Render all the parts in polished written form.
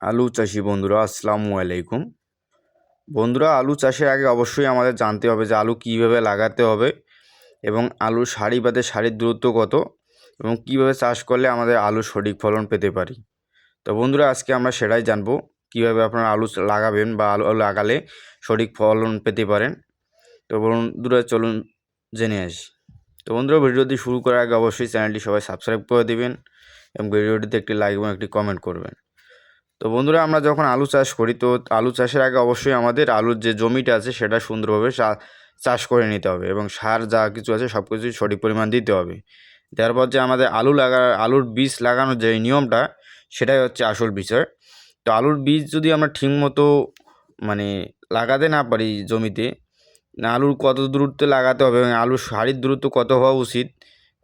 আলু চাষি বন্ধুরা আসসালামু আলাইকুম। বন্ধুরা, আলু চাষের আগে অবশ্যই আমাদের জানতে হবে যে আলু কীভাবে লাগাতে হবে এবং আলুর সারি বাদে সারির দূরত্ব কত এবং কীভাবে চাষ করলে আমাদের আলু সঠিক ফলন পেতে পারি। তো বন্ধুরা, আজকে আমরা সেটাই জানবো কীভাবে আপনারা আলু লাগাবেন বা আলু লাগালে সঠিক ফলন পেতে পারেন। তো বন্ধুরা চলুন জেনে আসি। তো বন্ধুরা, ভিডিওটি শুরু করার আগে অবশ্যই চ্যানেলটি সবাই সাবস্ক্রাইব করে দেবেন এবং ভিডিওটিতে একটি লাইক এবং একটি কমেন্ট করবেন। তো বন্ধুরা, আমরা যখন আলু চাষ করি তো আলু চাষের আগে অবশ্যই আমাদের আলুর যে জমিটা আছে সেটা সুন্দরভাবে চাষ করে নিতে হবে এবং সার যা কিছু আছে সব কিছুই সঠিক পরিমাণ দিতে হবে। দেওয়ার পর যে আমাদের আলুর বীজ লাগানোর যে নিয়মটা সেটাই হচ্ছে আসল বিষয়। তো আলুর বীজ যদি আমরা ঠিকমতো মানে লাগাতে না পারি জমিতে, না আলুর কত দূরত্বে লাগাতে হবে এবং আলুর সারির দূরত্ব কত হওয়া উচিত,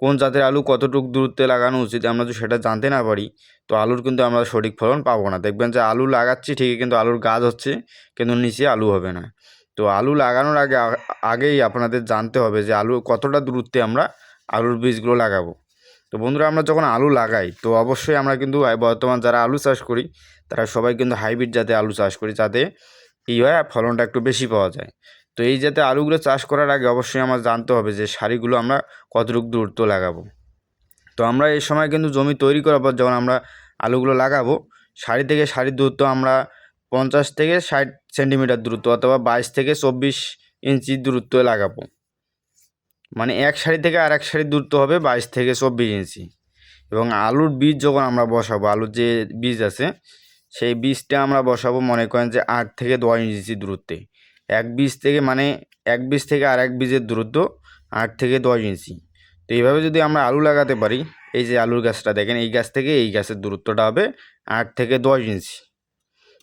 কোন জাতের আলু কতটুকু দূরত্বে লাগানো উচিত, আমরা যদি সেটা জানতে না পারি তো আলুর কিন্তু আমরা সঠিক ফলন পাবো না। দেখবেন যে আলু লাগাচ্ছি ঠিকই কিন্তু আলুর গাছ হচ্ছে কিন্তু নিচে আলু হবে না। তো আলু লাগানোর আগেই আপনাদের জানতে হবে যে আলু কতটা দূরত্বে আমরা আলুর বীজগুলো লাগাবো। তো বন্ধুরা, আমরা যখন আলু লাগাই তো অবশ্যই আমরা কিন্তু বর্তমান যারা আলু চাষ করি তারা সবাই কিন্তু হাইব্রিড জাতের আলু চাষ করি, যাতে কী হয় ফলনটা একটু বেশি পাওয়া যায়। তো এই জাতে আলুগুলো চাষ করার আগে অবশ্যই আমার জানতে হবে যে সারিগুলো আমরা কতটুকু দূরত্ব লাগাবো। তো আমরা এই সময় কিন্তু জমি তৈরি করার পর যখন আমরা আলুগুলো লাগাবো, সারি থেকে সারির দূরত্ব আমরা 50 থেকে 60 সেন্টিমিটার দূরত্ব অথবা 22 থেকে 24 ইঞ্চি দূরত্ব লাগাবো। মানে এক সারি থেকে আর এক সারির দূরত্ব হবে 22 থেকে 24 ইঞ্চি। এবং আলুর বীজ যখন আমরা বসাবো, আলুর যে বীজ আছে সেই বীজটা আমরা বসাবো মনে করেন যে 8 থেকে 10 ইঞ্চি দূরত্বে। এক বীজ থেকে আর এক বীজের দূরত্ব 8 থেকে 10 ইঞ্চি। তো এইভাবে যদি আমরা আলু লাগাতে পারি, এই যে আলুর গাছটা দেখেন, এই গাছ থেকে এই গাছের দূরত্বটা হবে 8 থেকে 10 ইঞ্চি।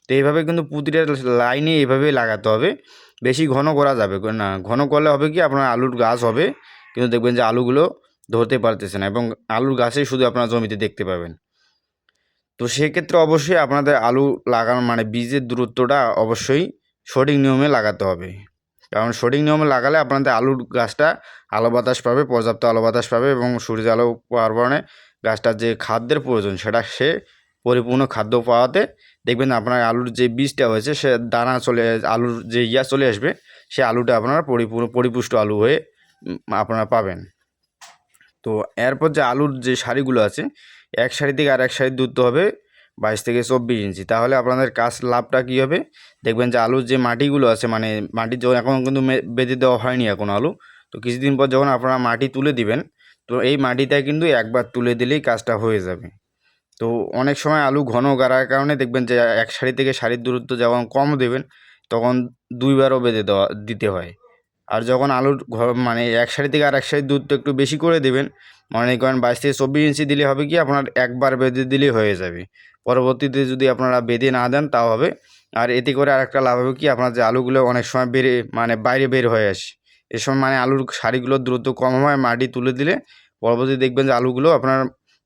তো এইভাবে কিন্তু প্রতিটা লাইনে এইভাবেই লাগাতে হবে, বেশি ঘন করা যাবে না। ঘন করলে হবে কি আপনার আলুর গাছ হবে কিন্তু দেখবেন যে আলুগুলো ধরতে পারতেছে না এবং আলুর গাছেই শুধু আপনার জমিতে দেখতে পাবেন। তো সেক্ষেত্রে অবশ্যই আপনাদের আলু লাগানো মানে বীজের দূরত্বটা অবশ্যই সঠিক নিয়মে লাগাতে হবে, কারণ সঠিক নিয়মে লাগালে আপনাদের আলুর গাছটা আলো বাতাস পাবে, পর্যাপ্ত আলো বাতাস পাবে এবং সূর্য আলো পাওয়ার কারণে গাছটার যে খাদ্যের প্রয়োজন সেটা সে পরিপূর্ণ খাদ্য পাওয়াতে দেখবেন আপনার আলুর যে বীজটা হয়েছে সে দানা আলুর যে চলে আসবে, সে আলুটা আপনারা পরিপুষ্ট আলু হয়ে আপনারা পাবেন। তো এরপর যে আলুর যে সারিগুলো আছে এক সারি থেকে আর এক সারির দূরত্ব হবে 22 থেকে 24 ইঞ্চি। তাহলে আপনাদের কাজ লাভটা কী হবে, দেখবেন যে আলুর যে মাটিগুলো আছে মানে মাটি যখন এখন কিন্তু বেঁধে দেওয়া হয়নি এখন আলু, তো কিছুদিন পর যখন আপনারা মাটি তুলে দিবেন তো এই মাটিটা কিন্তু একবার তুলে দিলেই কাজটা হয়ে যাবে। তো অনেক সময় আলু ঘন গাড়ার কারণে দেখবেন যে এক সারি থেকে সারির দূরত্ব যখন কম দেবেন তখন দুইবারও বেঁধে দিতে হয়। আর যখন আলুর মানে এক সারি থেকে আর এক সারির দূরত্ব একটু বেশি করে দেবেন, মনে করেন 22 থেকে 24 ইঞ্চি দিলে হবে কি আপনার একবার বেঁধে দিলেই হয়ে যাবে। পরবর্তীতে যদি আপনারা বেঁধে না দেন তাও হবে। আর এতে করে আরেকটা লাভ হবে কি, আপনার যে আলুগুলো অনেক সময় বাইরে বের হয়ে আসে, এ সময় মানে আলুর সারিগুলোর দ্রুত কম হয়, মাটি তুলে দিলে পরবর্তী দেখবেন যে আলুগুলো আপনার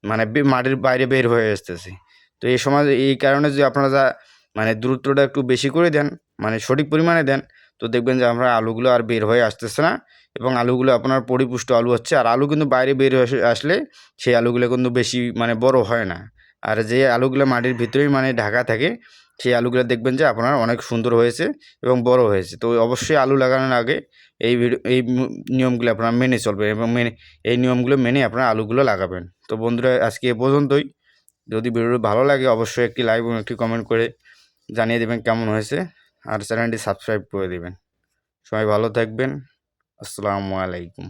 মানে মাটির বাইরে বের হয়ে আসতেছে। তো এই সময় এই কারণে যদি আপনারা মানে দূরত্বটা একটু বেশি করে দেন, মানে সঠিক পরিমাণে দেন, তো দেখবেন যে আপনার আলুগুলো আর বের হয়ে আসতেছে না এবং আলুগুলো আপনার পরিপুষ্ট আলু হচ্ছে। আর আলু কিন্তু বাইরে বের হয়ে আসলে সেই আলুগুলো কিন্তু বেশি মানে বড় হয় না। আর যে আলুগুলো মাটির ভিতরেই মানে ঢাকা থাকে সেই আলুগুলো দেখবেন যে আপনার অনেক সুন্দর হয়েছে এবং বড় হয়েছে। তো অবশ্যই আলু লাগানোর আগে এই নিয়মগুলো আপনারা মেনে চলবেন এবং এই নিয়মগুলো মেনে আপনারা আলুগুলো লাগাবেন। তো বন্ধুরা, আজকে এ পর্যন্তই। যদি ভিডিওটি ভালো লাগে অবশ্যই একটি লাইক এবং একটি কমেন্ট করে জানিয়ে দেবেন কেমন হয়েছে, আর চ্যানেলটি সাবস্ক্রাইব করে দেবেন। সবাই ভালো থাকবেন। আসসালামু আলাইকুম।